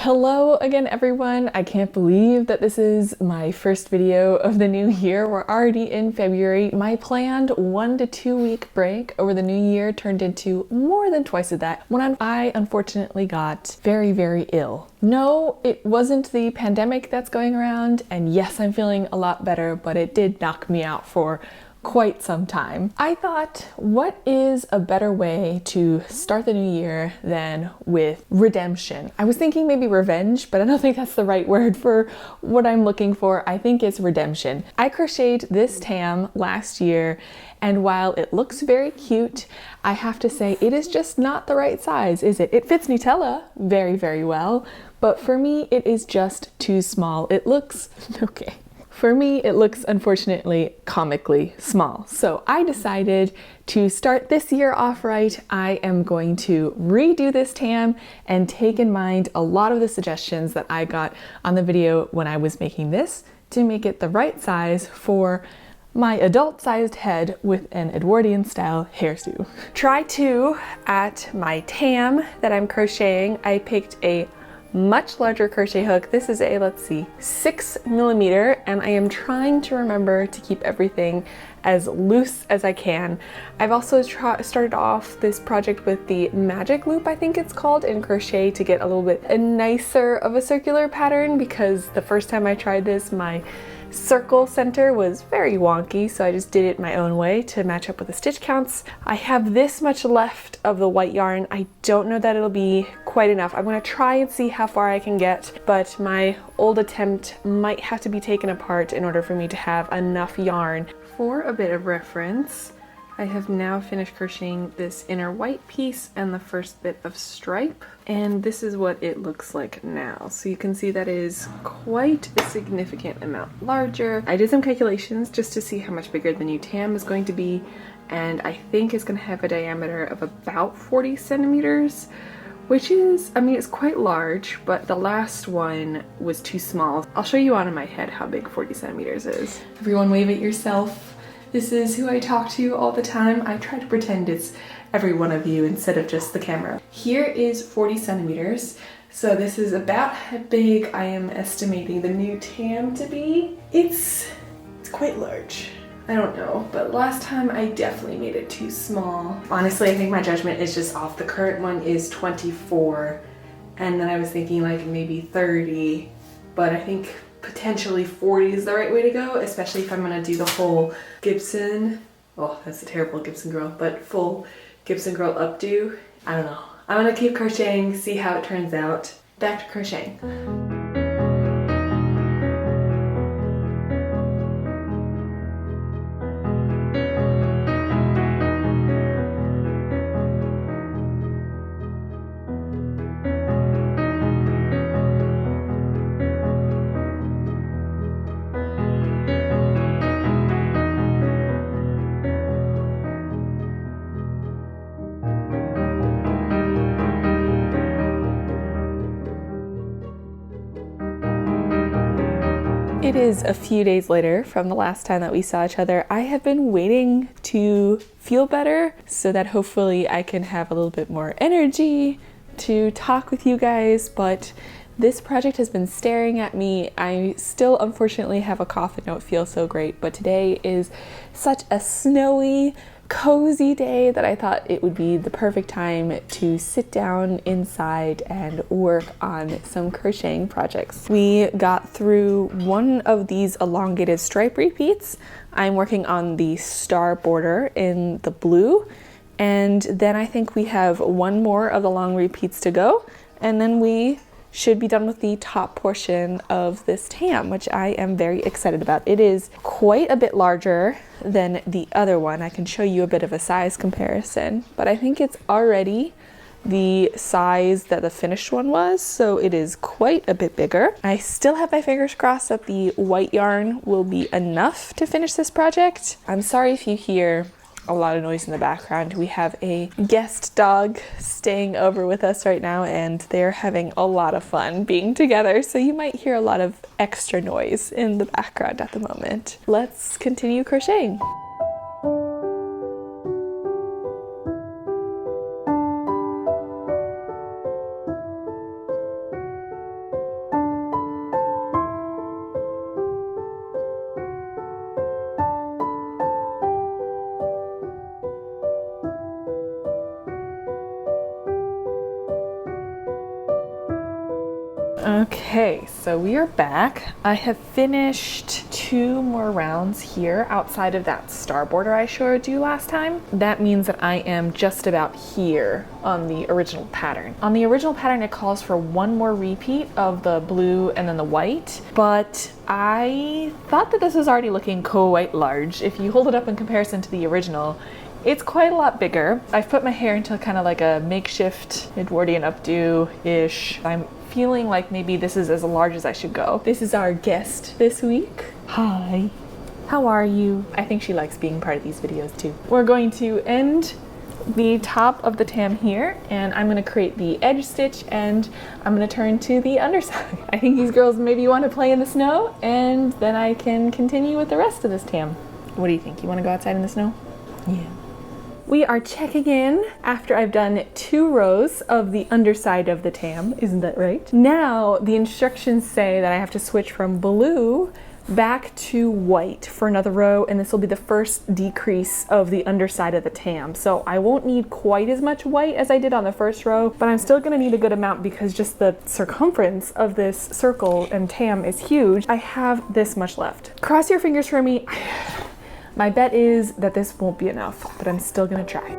Hello again, everyone. I can't believe that this is my first video of the new year. We're already in February. My planned 1 to 2 week break over the new year turned into more than twice of that when I unfortunately got very, very ill. No, it wasn't the pandemic that's going around, and yes, I'm feeling a lot better, but it did knock me out for quite some time. I thought, what is a better way to start the new year than with redemption? I was thinking maybe revenge, but I don't think that's the right word for what I'm looking for. I think it's redemption. I crocheted this tam last year, and while it looks very cute, I have to say it is just not the right size, is it? It fits Nutella very, very well, but for me, it is just too small. It looks okay. For me, it looks unfortunately comically small. So I decided to start this year off right. I am going to redo this tam and take in mind a lot of the suggestions that I got on the video when I was making this to make it the right size for my adult-sized head with an Edwardian style hairdo. Try to at my tam that I'm crocheting, I picked a much larger crochet hook. This is a, let's see, 6mm, and I am trying to remember to keep everything as loose as I can. I've also started off this project with the magic loop, I think it's called, in crochet to get a little bit nicer of a circular pattern, because the first time I tried this, my circle center was very wonky, so I just did it my own way to match up with the stitch counts. I have this much left of the white yarn. I don't know that it'll be quite enough. I'm going to try and see how far I can get, but my old attempt might have to be taken apart in order for me to have enough yarn. For a bit of reference, I have now finished crocheting this inner white piece and the first bit of stripe, and this is what it looks like now. So you can see that is quite a significant amount larger. I did some calculations just to see how much bigger the new tam is going to be, and I think it's going to have a diameter of about 40 centimeters, which is, I mean, it's quite large, but the last one was too small. I'll show you on in my head how big 40 centimeters is. Everyone wave at yourself. This is who I talk to all the time. I try to pretend it's every one of you instead of just the camera. Here is 40 centimeters. So this is about how big I am estimating the new tam to be. It's quite large. I don't know, but last time I definitely made it too small. Honestly, I think my judgment is just off. The current one is 24, and then I was thinking like maybe 30, but I think potentially 40 is the right way to go, especially if I'm gonna do the whole Gibson, oh, that's a terrible Gibson girl, but full Gibson girl updo. I don't know. I'm gonna keep crocheting, see how it turns out. Back to crocheting. It is a few days later from the last time that we saw each other. I have been waiting to feel better so that hopefully I can have a little bit more energy to talk with you guys, but this project has been staring at me. I still unfortunately have a cough and don't feel so great, but today is such a snowy, cozy day that I thought it would be the perfect time to sit down inside and work on some crocheting projects. We got through one of these elongated stripe repeats. I'm working on the star border in the blue, and then I think we have one more of the long repeats to go, and then we should be done with the top portion of this tam, which I am very excited about. It is quite a bit larger than the other one. I can show you a bit of a size comparison, but I think it's already the size that the finished one was, so it is quite a bit bigger. I still have my fingers crossed that the white yarn will be enough to finish this project. I'm sorry if you hear a lot of noise in the background. We have a guest dog staying over with us right now, and they're having a lot of fun being together, so you might hear a lot of extra noise in the background at the moment. Let's continue crocheting. Okay, so we are back. I have finished 2 more rounds here outside of that star border I showed you last time. That means that I am just about here on the original pattern. On the original pattern, it calls for 1 more repeat of the blue and then the white, but I thought that this was already looking quite large. If you hold it up in comparison to the original, it's quite a lot bigger. I've put my hair into kind of like a makeshift Edwardian updo-ish. I'm feeling like maybe this is as large as I should go. This is our guest this week. Hi. How are you? I think she likes being part of these videos too. We're going to end the top of the tam here, and I'm going to create the edge stitch, and I'm going to turn to the underside. I think these girls maybe want to play in the snow, and then I can continue with the rest of this tam. What do you think? You want to go outside in the snow? Yeah. We are checking in after I've done 2 rows of the underside of the tam, isn't that right? Now the instructions say that I have to switch from blue back to white for another row, and this will be the first decrease of the underside of the tam. So I won't need quite as much white as I did on the first row, but I'm still gonna need a good amount because just the circumference of this circle and tam is huge. I have this much left. Cross your fingers for me. My bet is that this won't be enough, but I'm still gonna try.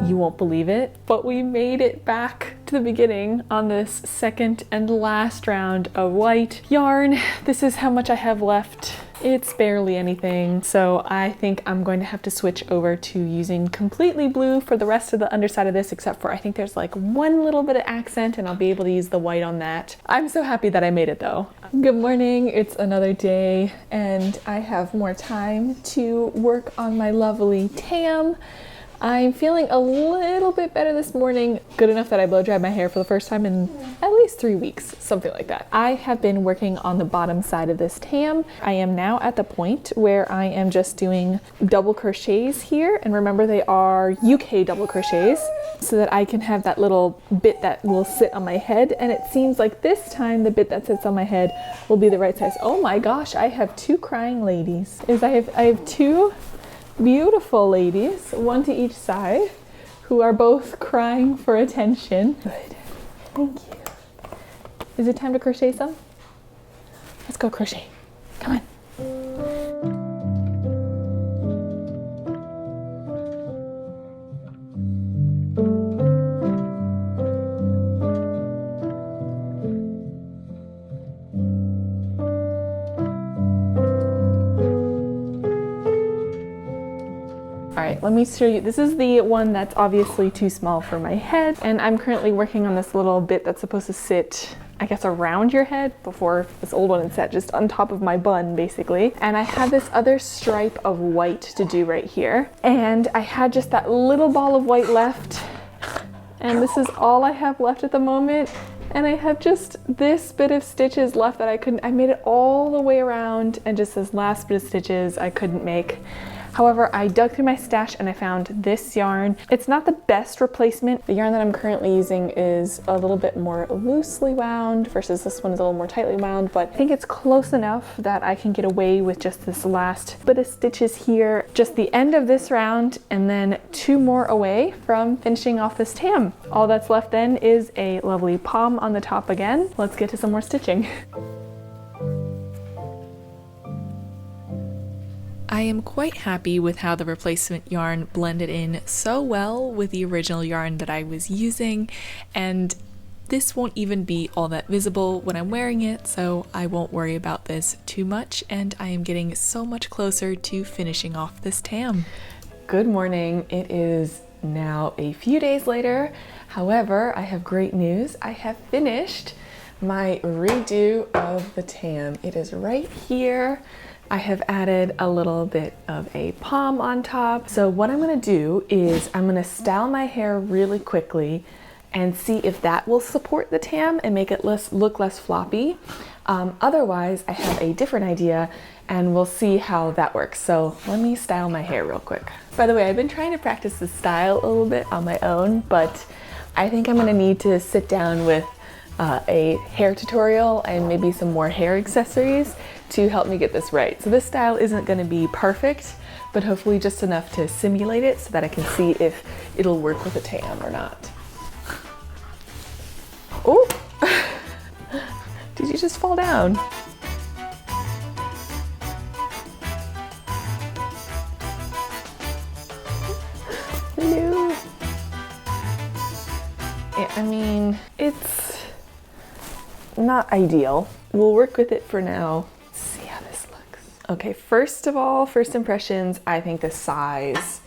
You won't believe it, but we made it back to the beginning on this second and last round of white yarn. This is how much I have left. It's barely anything, so I think I'm going to have to switch over to using completely blue for the rest of the underside of this, except for I think there's like 1 little bit of accent, and I'll be able to use the white on that. I'm so happy that I made it though. Good morning, it's another day, and I have more time to work on my lovely tam. I'm feeling a little bit better this morning, good enough that I blow dried my hair for the first time in at least 3 weeks, something like that. I have been working on the bottom side of this tam. I am now at the point where I am just doing double crochets here, and remember they are UK double crochets, so that I can have that little bit that will sit on my head, and it seems like this time the bit that sits on my head will be the right size. Oh my gosh, I have 2 crying ladies. I have 2 beautiful ladies, 1 to each side, who are both crying for attention. Good. Thank you. Is it time to crochet some? Let's go crochet. Come on. Let me show you. This is the one that's obviously too small for my head, and I'm currently working on this little bit that's supposed to sit, I guess, around your head before this old one is set just on top of my bun basically. And I have this other stripe of white to do right here, and I had just that little ball of white left, and this is all I have left at the moment. And I have just this bit of stitches left that I made it all the way around, and just this last bit of stitches I couldn't make. However, I dug through my stash and I found this yarn. It's not the best replacement. The yarn that I'm currently using is a little bit more loosely wound versus this one is a little more tightly wound, but I think it's close enough that I can get away with just this last bit of stitches here. Just the end of this round, and then 2 more away from finishing off this tam. All that's left then is a lovely pom on the top again. Let's get to some more stitching. I am quite happy with how the replacement yarn blended in so well with the original yarn that I was using, and this won't even be all that visible when I'm wearing it, so I won't worry about this too much, and I am getting so much closer to finishing off this tam. Good morning. It is now a few days later. However, I have great news. I have finished my redo of the tam. It is right here. I have added a little bit of a pom on top. So what I'm gonna do is I'm gonna style my hair really quickly and see if that will support the tam and make it look less floppy. Otherwise, I have a different idea, and we'll see how that works. So let me style my hair real quick. By the way, I've been trying to practice the style a little bit on my own, but I think I'm gonna need to sit down with a hair tutorial and maybe some more hair accessories to help me get this right. So this style isn't gonna be perfect, but hopefully just enough to simulate it so that I can see if it'll work with a tam or not. Oh, did you just fall down? Hello. Yeah, I mean, it's not ideal. We'll work with it for now. Let's see how this looks. Okay, first of all, first impressions, I think the size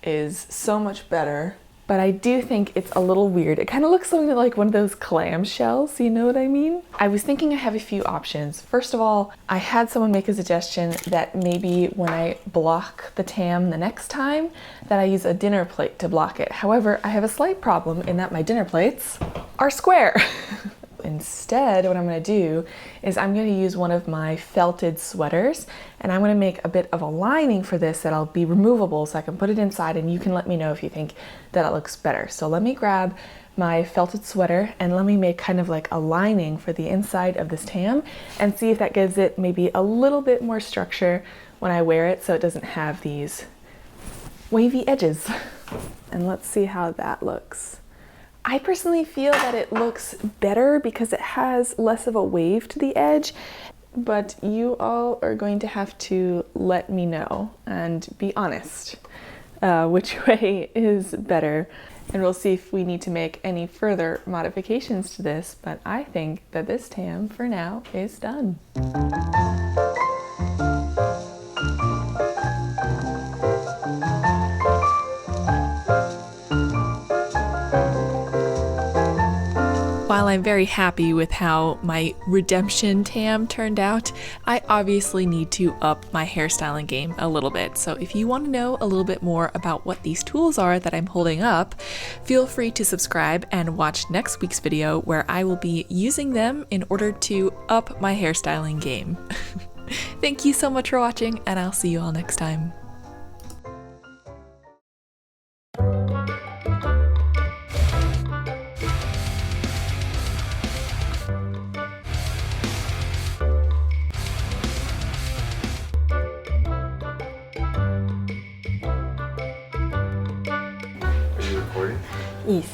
is so much better, but I do think it's a little weird. It kind of looks something like one of those clam shells, you know what I mean? I was thinking I have a few options. First of all, I had someone make a suggestion that maybe when I block the tam the next time, that I use a dinner plate to block it. However, I have a slight problem in that my dinner plates are square. Instead, what I'm gonna do is I'm gonna use one of my felted sweaters, and I'm gonna make a bit of a lining for this that'll be removable so I can put it inside, and you can let me know if you think that it looks better. So let me grab my felted sweater and let me make kind of like a lining for the inside of this tam and see if that gives it maybe a little bit more structure when I wear it so it doesn't have these wavy edges. And let's see how that looks. I personally feel that it looks better because it has less of a wave to the edge, but you all are going to have to let me know and be honest which way is better. And we'll see if we need to make any further modifications to this, but I think that this tam for now is done. While I'm very happy with how my Redemption tam turned out, I obviously need to up my hairstyling game a little bit. So if you want to know a little bit more about what these tools are that I'm holding up, feel free to subscribe and watch next week's video where I will be using them in order to up my hairstyling game. Thank you so much for watching, and I'll see you all next time. Yes.